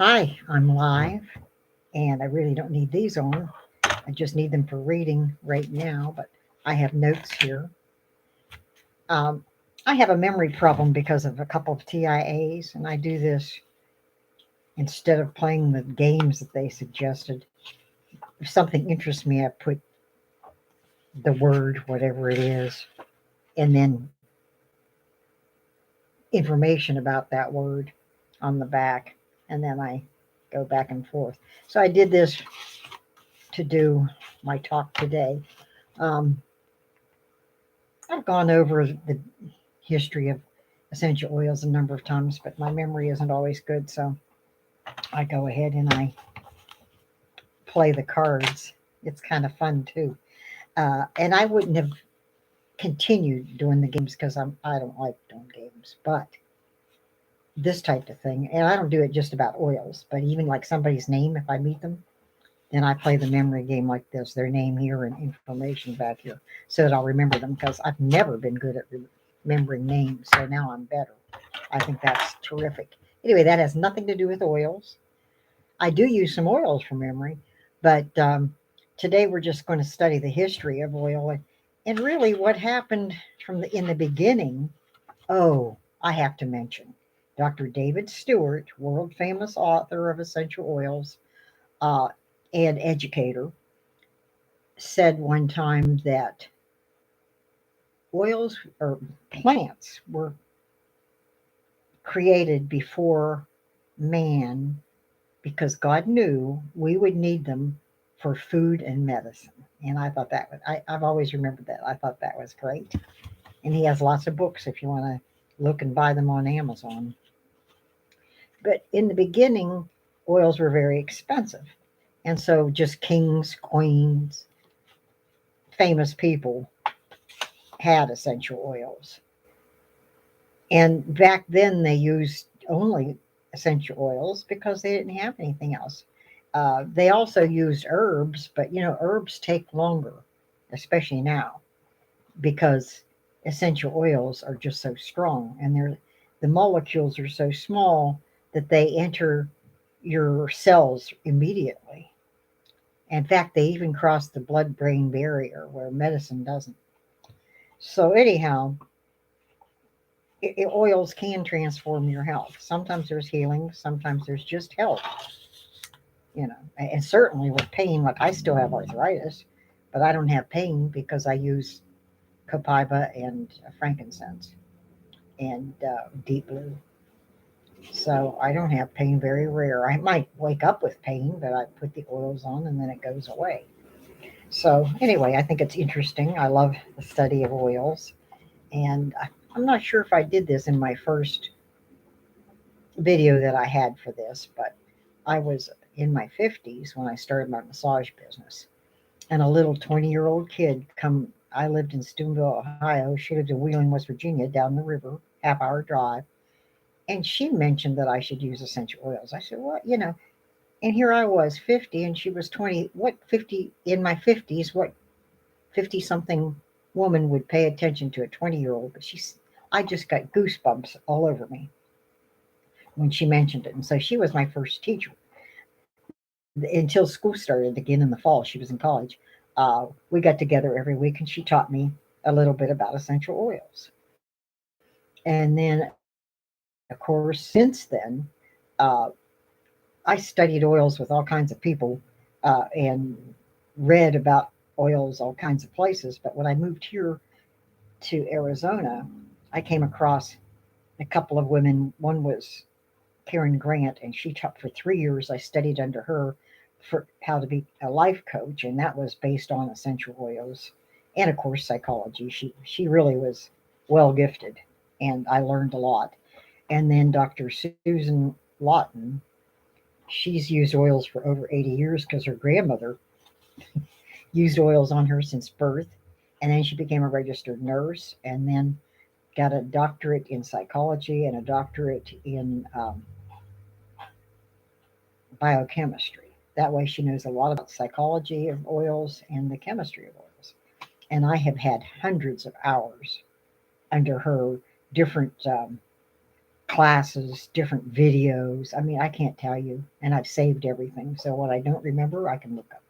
Hi, I'm live, and I really don't need these on. I just need them for reading right now, but I have notes here. Um, I have a memory problem because of a couple of TIAs, and I do this instead of playing the games that they suggested. If something interests me, I put the word, whatever it is, and then information about that word on the back, and then I go back and forth. So I did this to do my talk today. Um, I've gone over the history of essential oils a number of times, but my memory isn't always good, so I go ahead and I play the cards. It's kind of fun too. And I wouldn't have continued doing the games because I don't like doing games, but this type of thing, and I don't do it just about oils, but even like somebody's name, if I meet them, then I play the memory game like this, their name here and information back here, so that I'll remember them because I've never been good at remembering names, so now I'm better. I think that's terrific. Anyway, that has nothing to do with oils. I do use some oils for memory, but today we're just going to study the history of oil and really what happened from in the beginning. Oh, I have to mention Dr. David Stewart, world famous author of essential oils uh, and educator, said one time that oils or plants were created before man because God knew we would need them for food and medicine. And I thought that was, I've always remembered that. I thought that was great. And he has lots of books if you want to look and buy them on Amazon. But in the beginning, oils were very expensive. And so just kings, queens, famous people had essential oils. And back then they used only essential oils because they didn't have anything else. They also used herbs, but herbs take longer, especially now, because essential oils are just so strong and the molecules are so small that they enter your cells immediately. In fact, they even cross the blood brain barrier where medicine doesn't. So, anyhow, oils can transform your health. Sometimes there's healing, sometimes there's just health, and certainly with pain, like I still have arthritis, but I don't have pain because I use copaiba and frankincense and deep blue. So I don't have pain, very rare. I might wake up with pain, but I put the oils on and then it goes away. So anyway, I think it's interesting. I love the study of oils. And I'm not sure if I did this in my first video that I had for this, but I was in my 50s when I started my massage business. And a little 20-year-old kid come, I lived in Steubenville, Ohio. She lived in Wheeling, West Virginia, down the river, half-hour drive. And she mentioned that I should use essential oils. I said, what? And here I was, 50, and she was 20. What 50 in my 50s? What 50 something woman would pay attention to a 20-year-old? But I just got goosebumps all over me when she mentioned it. And so she was my first teacher until school started again in the fall. She was in college. We got together every week, and she taught me a little bit about essential oils. And then, of course, since then, uh, I studied oils with all kinds of people and read about oils all kinds of places. But when I moved here to Arizona, I came across a couple of women. One was Karen Grant, and she taught for 3 years. I studied under her for how to be a life coach, and that was based on essential oils and, of course, psychology. She really was well gifted, and I learned a lot. And then Dr. Susan Lawton, she's used oils for over 80 years because her grandmother used oils on her since birth. And then she became a registered nurse and then got a doctorate in psychology and a doctorate in biochemistry. That way, she knows a lot about psychology of oils and the chemistry of oils. And I have had hundreds of hours under her different classes, different videos. I mean, I can't tell you. And I've saved everything. So what I don't remember, I can look up.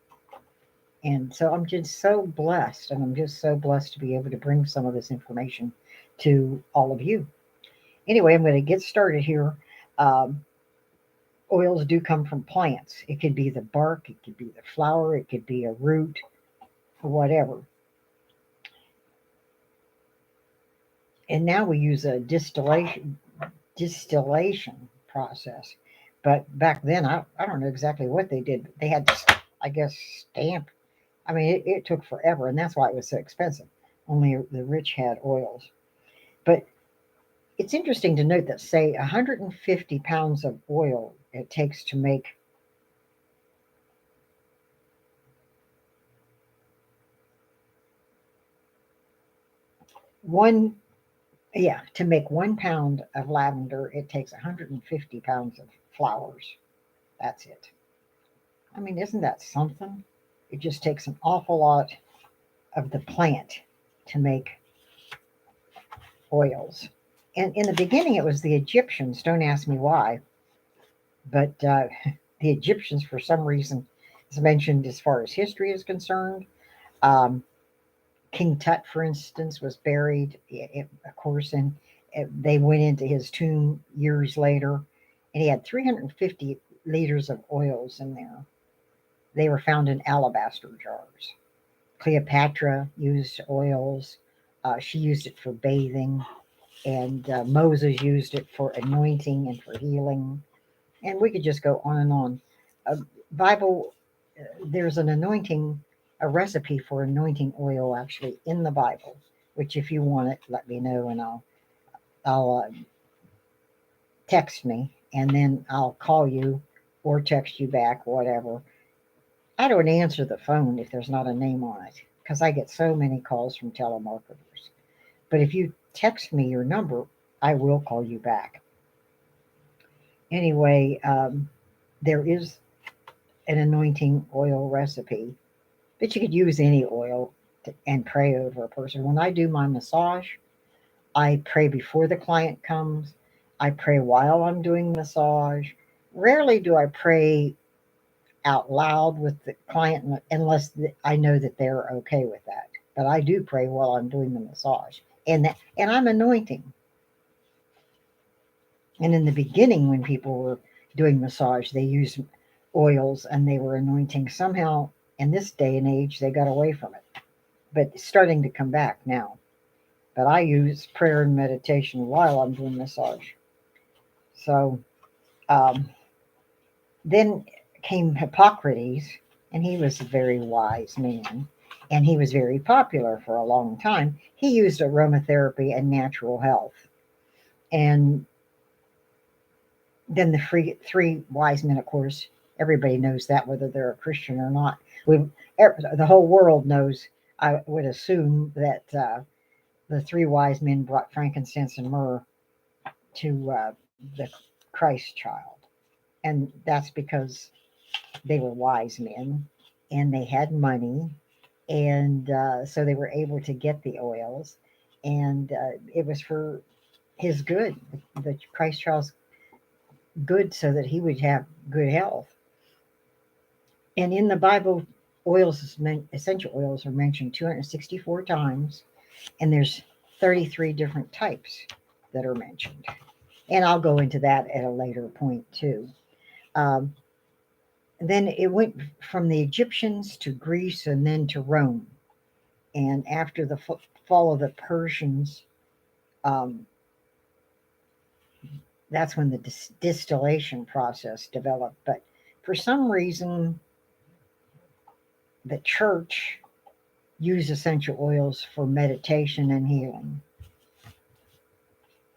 And so I'm just so blessed. And I'm just so blessed to be able to bring some of this information to all of you. Anyway, I'm going to get started here. Um, Oils do come from plants. It could be the bark, it could be the flower, it could be a root, whatever. And now we use a distillation process. But back then, I don't know exactly what they did. They had to, I guess, stamp. I mean, it took forever, and that's why it was so expensive. Only the rich had oils. But it's interesting to note that, say, 150 pounds of oil it takes to make one, yeah, to make 1 pound of lavender, it takes 150 pounds of flowers. That's it. I mean, isn't that something? It just takes an awful lot of the plant to make oils. And in the beginning, it was the Egyptians. Don't ask me why, but the Egyptians, for some reason, is mentioned as far as history is concerned. Um, King Tut, for instance, was buried, of course, and they went into his tomb years later, and he had 350 liters of oils in there. They were found in alabaster jars. Cleopatra used oils. She used it for bathing, and Moses used it for anointing and for healing. And we could just go on and on. Uh, Bible, there's an anointing, a recipe for anointing oil actually in the Bible. Which, if you want it, let me know, and I'll text me, and then I'll call you or text you back, whatever. I don't answer the phone if there's not a name on it because I get so many calls from telemarketers. But if you text me your number, I will call you back. Anyway, there is an anointing oil recipe, but you could use any oil and pray over a person. When I do my massage, I pray before the client comes. I pray while I'm doing massage. Rarely do I pray out loud with the client unless I know that they're okay with that. But I do pray while I'm doing the massage, and I'm anointing. And in the beginning, when people were doing massage, they used oils and they were anointing. Somehow, in this day and age, they got away from it, but it's starting to come back now. But I use prayer and meditation while I'm doing massage. So um, then came Hippocrates, and he was a very wise man, and he was very popular for a long time. He used aromatherapy and natural health. And then the three wise men, of course, everybody knows that, whether they're a Christian or not. The whole world knows, I would assume, that the three wise men brought frankincense and myrrh to the Christ child. And that's because they were wise men and they had money. And so they were able to get the oils. And it was for his good, the Christ child's good, so that he would have good health. And in the Bible, essential oils are mentioned 264 times, and there's 33 different types that are mentioned. And I'll go into that at a later point too. Um, then it went from the Egyptians to Greece and then to Rome. And after the fall of the Persians, um, that's when the distillation process developed. But for some reason, the church used essential oils for meditation and healing.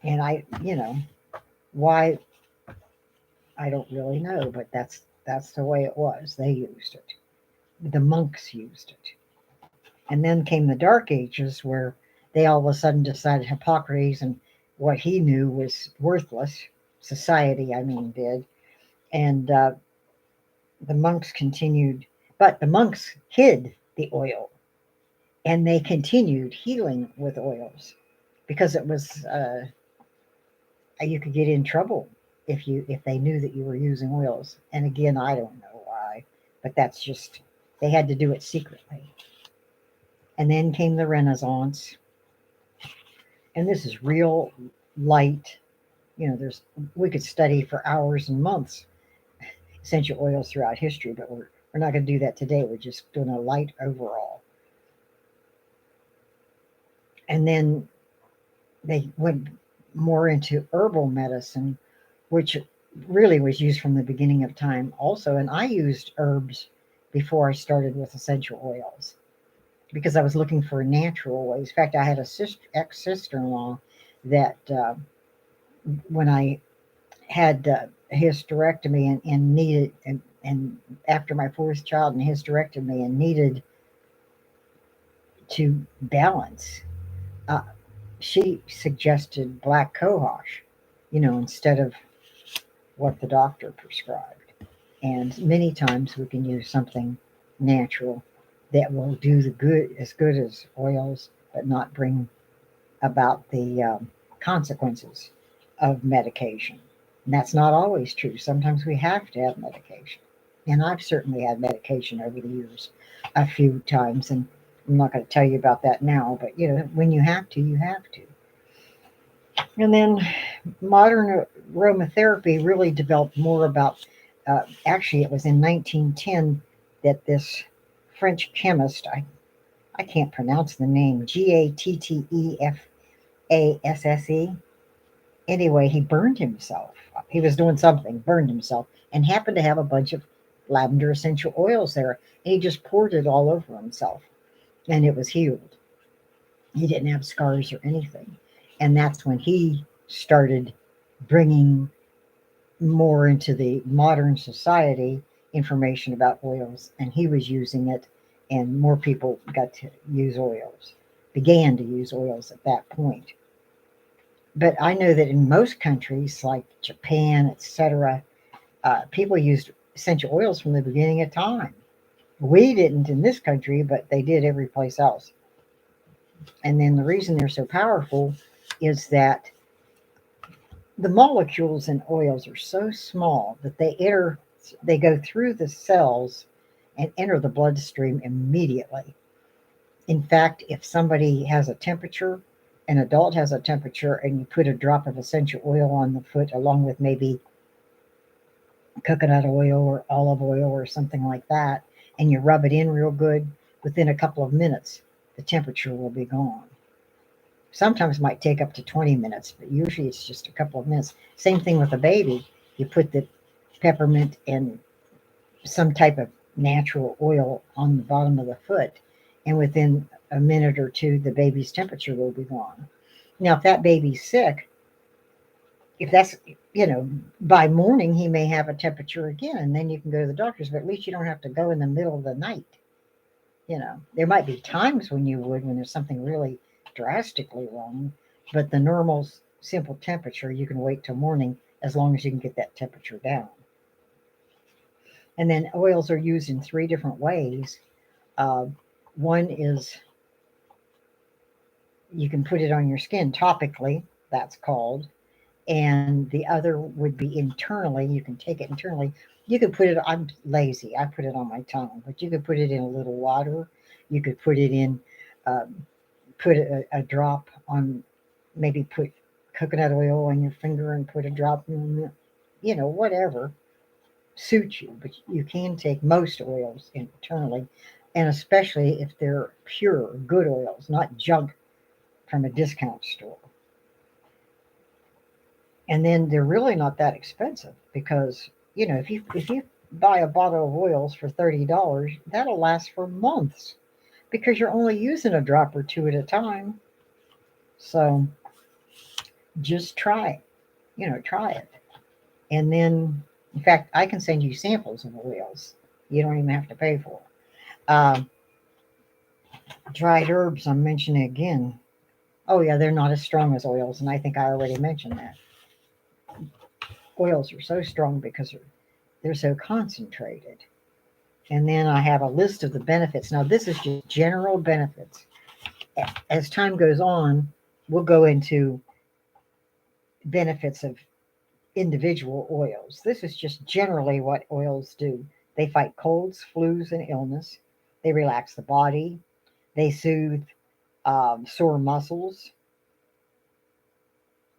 And why, I don't really know, but that's the way it was. They used it. The monks used it. And then came the Dark Ages, where they all of a sudden decided Hippocrates and what he knew was worthless. Society, I mean, did. And the monks continued, but the monks hid the oil and they continued healing with oils because it was you could get in trouble if they knew that you were using oils. And again, I don't know why, but that's just they had to do it secretly. And then came the Renaissance, and this is real light. There's we could study for hours and months essential oils throughout history, but we're not going to do that today. We're just doing a light overall. And then they went more into herbal medicine, which really was used from the beginning of time also. And I used herbs before I started with essential oils because I was looking for natural ways. In fact, I had a ex-sister-in-law that when I had a hysterectomy and needed, and after my fourth child and hysterectomy and needed to balance, uh, she suggested black cohosh, instead of what the doctor prescribed. And many times we can use something natural that will do the good as oils, but not bring about the consequences of medication. And that's not always true. Sometimes we have to have medication. And I've certainly had medication over the years a few times. And I'm not going to tell you about that now, but when you have to, you have to. And then modern aromatherapy really developed more about, actually, it was in 1910 that this French chemist, I can't pronounce the name, Gatteffasse. Anyway, he burned himself. He was doing something, burned himself, and happened to have a bunch of lavender essential oils there. And he just poured it all over himself, and it was healed. He didn't have scars or anything. And that's when he started bringing more into the modern society information about oils, and he was using it, and more people got to use oils, began to use oils at that point. But I know that in most countries like Japan, etc., people used essential oils from the beginning of time. We didn't in this country, but they did every place else. And then the reason they're so powerful is that the molecules in oils are so small that they go through the cells and enter the bloodstream immediately. In fact, if somebody has a temperature, an adult has a temperature, and you put a drop of essential oil on the foot along with maybe coconut oil or olive oil or something like that, and you rub it in real good, within a couple of minutes, the temperature will be gone. Sometimes it might take up to 20 minutes, but usually it's just a couple of minutes. Same thing with a baby. You put the peppermint and some type of natural oil on the bottom of the foot, and within a minute or two, the baby's temperature will be gone. Now, if that baby's sick, if that's, by morning, he may have a temperature again, and then you can go to the doctors, but at least you don't have to go in the middle of the night. There might be times when you would, when there's something really drastically wrong, but the normal simple temperature, you can wait till morning as long as you can get that temperature down. And then oils are used in three different ways. One is you can put it on your skin topically, that's called. And the other would be internally. You can take it internally. You could put it, I'm lazy, I put it on my tongue, but you could put it in a little water. You could put it in, put a drop on, maybe put coconut oil on your finger and put a drop in, whatever suits you. But you can take most oils internally, and especially if they're pure, good oils, not junk from a discount store. And then they're really not that expensive because if you buy a bottle of oils for $30, that'll last for months because you're only using a drop or two at a time. So just try it. Try it. And then, in fact, I can send you samples of oils. You don't even have to pay for it. Dried herbs, I'm mentioning again. Oh yeah, they're not as strong as oils, and I think I already mentioned that. Oils are so strong because they're so concentrated. And then I have a list of the benefits. Now, this is just general benefits. As time goes on, we'll go into benefits of individual oils. This is just generally what oils do. They fight colds, flus, and illness. They relax the body. They soothe sore muscles.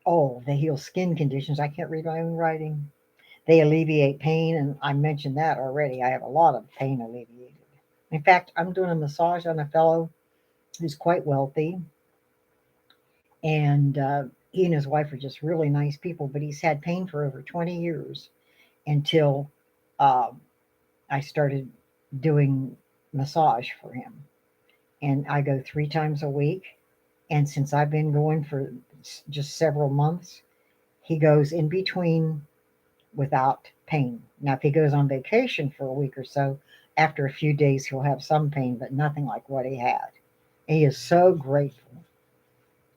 Oh, they heal skin conditions. I can't read my own writing. They alleviate pain, and I mentioned that already. I have a lot of pain alleviated. In fact, I'm doing a massage on a fellow who's quite wealthy, and he and his wife are just really nice people, but he's had pain for over 20 years until uh, I started doing massage for him. And I go 3 times a week. And since I've been going for just several months, he goes in between without pain. Now, if he goes on vacation for a week or so, after a few days, he'll have some pain, but nothing like what he had. And he is so grateful.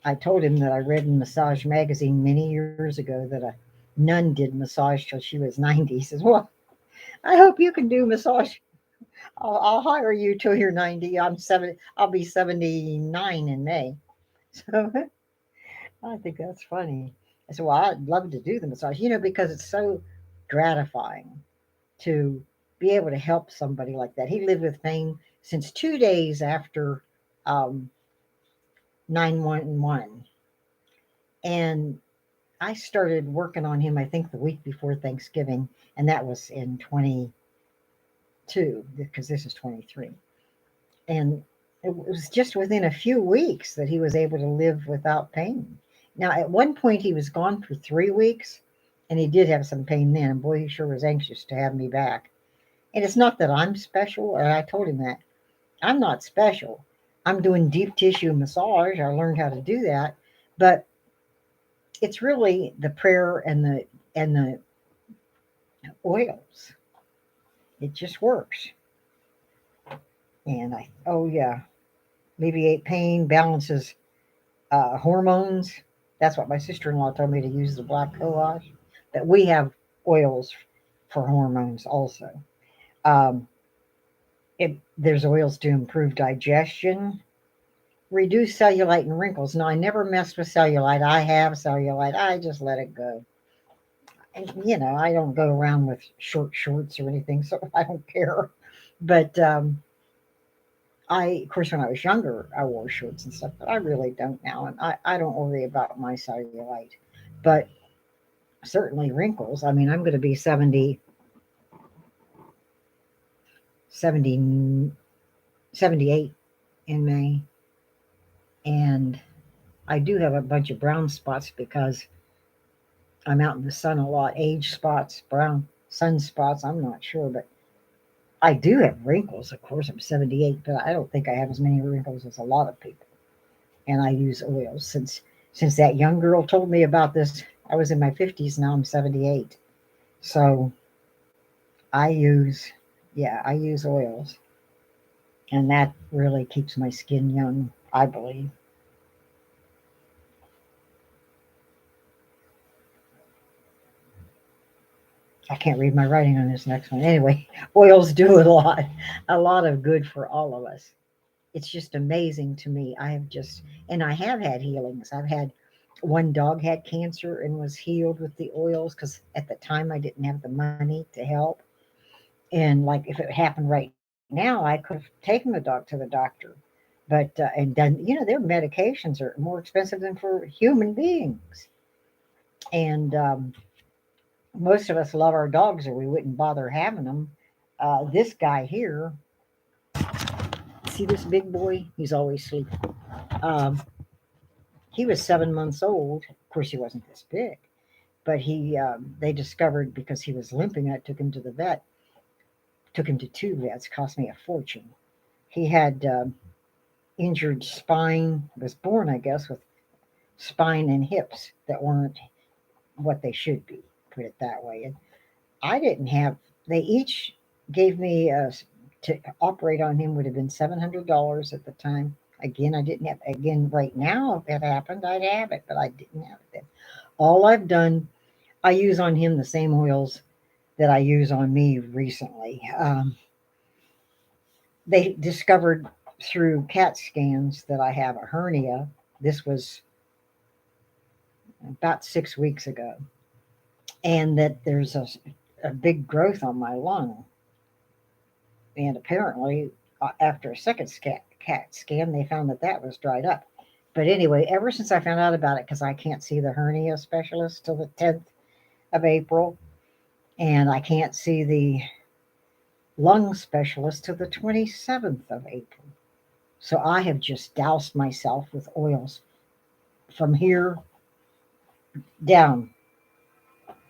I told him that I read in Massage Magazine many years ago that a nun did massage till she was 90. He says, "Well, I hope you can do massage. I'll hire you till you're 90. I'll be 79 in May." So I think that's funny. I said, "Well, I'd love to do the massage, because it's so gratifying to be able to help somebody like that." He lived with pain since 2 days after um, 911. And I started working on him, I think, the week before Thanksgiving, and that was in 22, because this is 23. And it was just within a few weeks that he was able to live without pain. Now, at one point, he was gone for 3 weeks, and he did have some pain then. And boy, he sure was anxious to have me back. And it's not that I'm special, and I told him that. I'm not special. I'm doing deep tissue massage. I learned how to do that. But it's really the prayer and the oils. It just works. And oh yeah, alleviate pain, balances hormones. That's what my sister-in-law told me to use the black cohosh. But we have oils for hormones also. Um, there's oils to improve digestion, reduce cellulite and wrinkles. Now, I never messed with cellulite. I have cellulite. I just let it go. And, I don't go around with short shorts or anything, so I don't care. But of course, when I was younger, I wore shorts and stuff, but I really don't now. And I don't worry about my cellulite. But certainly wrinkles. I mean, I'm going to be 70, 78 in May. And I do have a bunch of brown spots because I'm out in the sun a lot. Age spots, brown sunspots, I'm not sure. But I do have wrinkles. Of course, I'm 78, but I don't think I have as many wrinkles as a lot of people. And I use oils. Since that young girl told me about this, I was in my 50s, now I'm 78. So I use, yeah, I use oils. And that really keeps my skin young, I believe. I can't read my writing on this next one. Anyway, oils do a lot of good for all of us. It's just amazing to me. And I have had healings. I've had one dog had cancer and was healed with the oils because at the time I didn't have the money to help. And like if it happened right now, I could have taken the dog to the doctor, but and done. Their medications are more expensive than for human beings, and most of us love our dogs, or we wouldn't bother having them. This guy here, see this big boy? He's always sleeping. Um, he was 7 months old. Of course, he wasn't this big, but they discovered because he was limping. I took him to the vet. Took him to 2 vets. Cost me a fortune. He had injured spine. Was born, I guess, with spine and hips that weren't what they should be. Put it that way. And I didn't have. They each gave me to operate on him would have been $700 at the time. Again, I didn't have. Again, right now, if it happened, I'd have it, but I didn't have it then. All I've done, I use on him the same oils that I use on me recently. They discovered through CAT scans that I have a hernia. This was about 6 weeks ago, and that there's a big growth on my lung. And apparently, after a second CAT scan, they found that that was dried up. But anyway, ever since I found out about it, because I can't see the hernia specialist till the 10th of April, and I can't see the lung specialist till the 27th of April. So I have just doused myself with oils from here down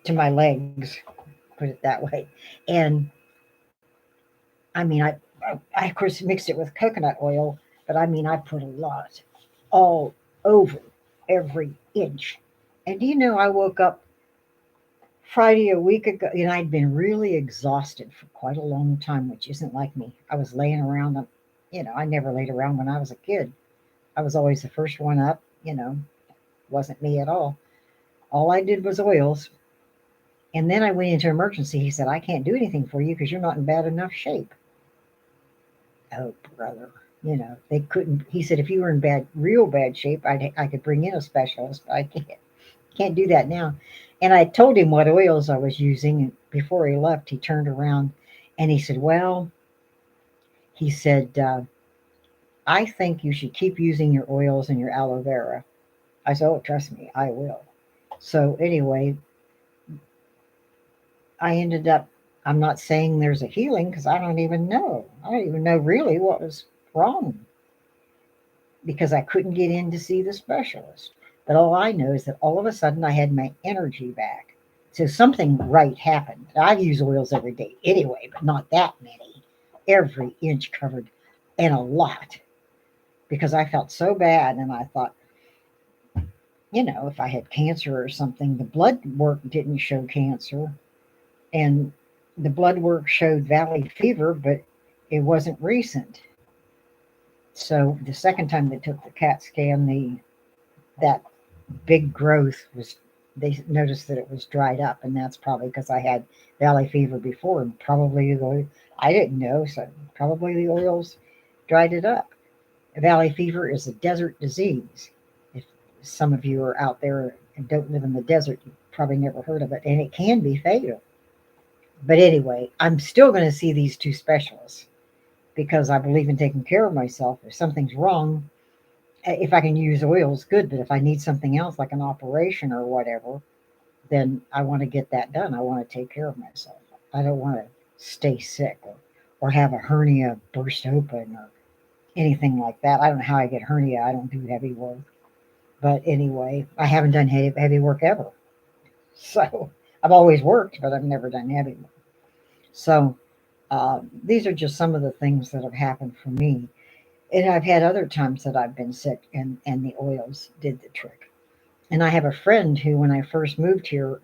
to my legs, put it that way. And I mean, I of course mixed it with coconut oil, but I mean, I put a lot all over every inch. And do you know, I woke up Friday a week ago, and I'd been really exhausted for quite a long time, which isn't like me. I was laying around, I never laid around when I was a kid. I was always the first one up, wasn't me at all. All I did was oils. And then I went into emergency. He said, I can't do anything for you because you're not in bad enough shape. Oh, brother. They couldn't. He said, if you were in real bad shape, I could bring in a specialist, but I can't do that now. And I told him what oils I was using. And before he left, he turned around and he said, well, he said, I think you should keep using your oils and your aloe vera. I said, oh, trust me, I will. So anyway, I ended up, I'm not saying there's a healing because I don't even know. I don't even know really what was wrong because I couldn't get in to see the specialist. But all I know is that all of a sudden I had my energy back. So something right happened. I use oils every day anyway, but not that many. Every inch covered and a lot because I felt so bad and I thought, if I had cancer or something, the blood work didn't show cancer and the blood work showed valley fever, but it wasn't recent. So the second time they took the CAT scan, the that big growth was they noticed that it was dried up, and that's probably because I had valley fever before, and probably I didn't know, so probably the oils dried it up. Valley fever is a desert disease. If some of you are out there and don't live in the desert, you probably never heard of it, and it can be fatal. But anyway, I'm still going to see these two specialists because I believe in taking care of myself. If something's wrong, if I can use oils, good. But if I need something else, like an operation or whatever, then I want to get that done. I want to take care of myself. I don't want to stay sick or have a hernia burst open or anything like that. I don't know how I get hernia. I don't do heavy work. But anyway, I haven't done heavy work ever. So I've always worked, but I've never done heavy work. So these are just some of the things that have happened for me. And I've had other times that I've been sick, and the oils did the trick. And I have a friend who, when I first moved here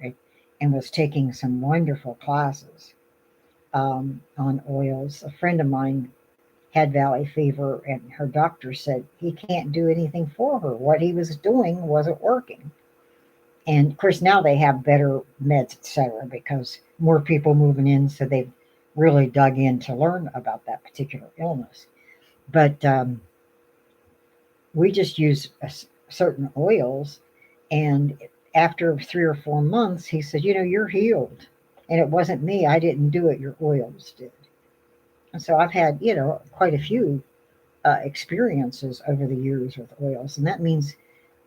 and was taking some wonderful classes on oils, a friend of mine had valley fever, and her doctor said he can't do anything for her. What he was doing wasn't working. And of course, now they have better meds, etc., because more people moving in, so they've really dug in to learn about that particular illness. But we just use certain oils, and after 3 or 4 months, he said, you're healed. And it wasn't me. I didn't do it. Your oils did. And so I've had, quite a few experiences over the years with oils. And that means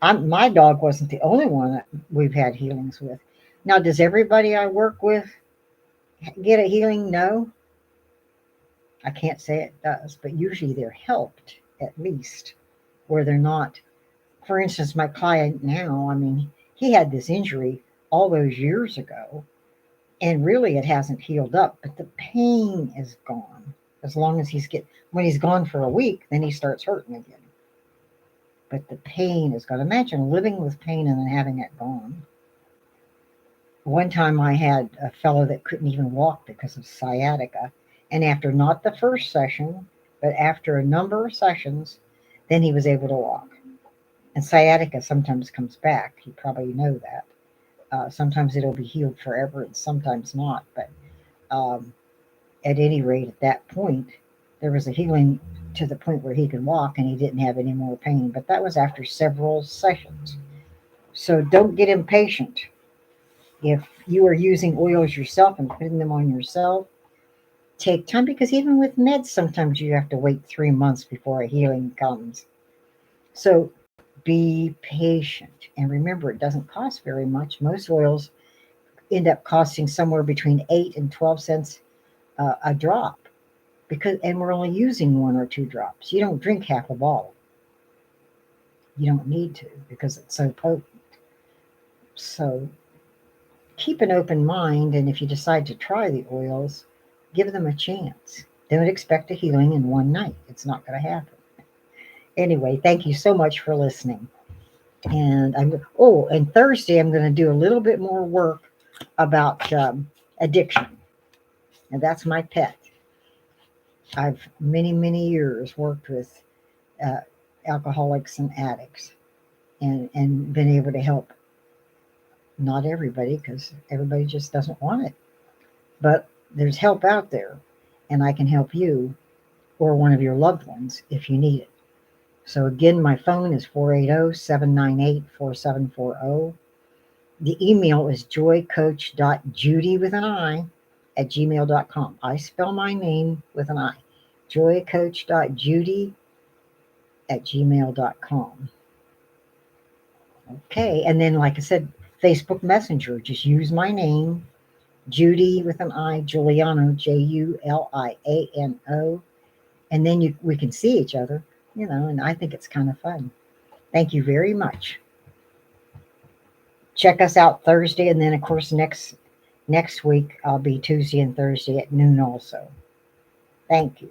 my dog wasn't the only one that we've had healings with. Now, does everybody I work with get a healing? No. I can't say it does, but usually they're helped at least, where they're not. For instance, my client now, I mean, he had this injury all those years ago, and really it hasn't healed up, but the pain is gone. As long as when he's gone for a week, then he starts hurting again. But the pain is gone. Imagine living with pain and then having it gone. One time I had a fellow that couldn't even walk because of sciatica. And after not the first session, but after a number of sessions, then he was able to walk. And sciatica sometimes comes back. You probably know that. Sometimes it'll be healed forever and sometimes not. But at any rate, at that point, there was a healing to the point where he could walk and he didn't have any more pain. But that was after several sessions. So don't get impatient. If you are using oils yourself and putting them on yourself, take time, because even with meds, sometimes you have to wait 3 months before a healing comes. So be patient. And remember, it doesn't cost very much. Most oils end up costing somewhere between 8 and 12 cents a drop, and we're only using 1 or 2 drops. You don't drink half a bottle. You don't need to, because it's so potent. So keep an open mind, and if you decide to try the oils, give them a chance. Don't expect a healing in one night. It's not going to happen. Anyway, thank you so much for listening. And and Thursday I'm going to do a little bit more work about addiction, and that's my pet. I've many years worked with uh, alcoholics and addicts, and been able to help. Not everybody, because everybody just doesn't want it, but there's help out there, and I can help you or one of your loved ones if you need it. So again, my phone is 480-798-4740. The email is joycoach.judy with an I at gmail.com. I spell my name with an I. joycoach.judy at gmail.com. Okay, and then like I said, Facebook Messenger, just use my name, Judy with an I, Juliano, Juliano, and then we can see each other, and I think it's kind of fun. Thank you very much. Check us out Thursday, and then of course next week I'll be Tuesday and Thursday at noon also. Thank you.